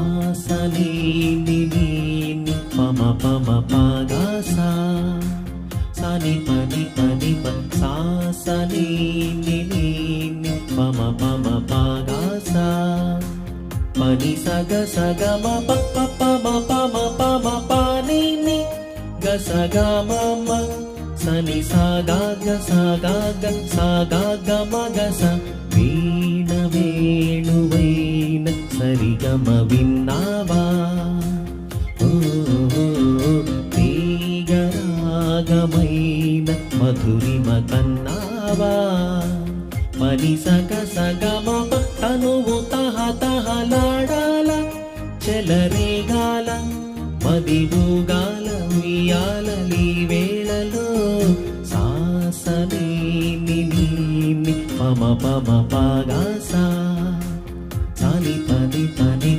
సాసని ని పమ పమ పగసా సని పని పని ప సాసని ని పమ పమ పగసా పని సగ సగ మ ప ప పమ పమ పమ పని ని గ సగ మ మ సని సగ గ సగ గ సగ గ మ గ స వీణ వేణువైన సరిగమ విన్నావా తీగరాగమైన మధురిమ కన్నావా పని సగ సగమ తనువు తహ తహలాడాల చెలరేగాల మదివుగాల ఉయ్యాలీ వేళలో సాసనే ని పమ పమ పగసా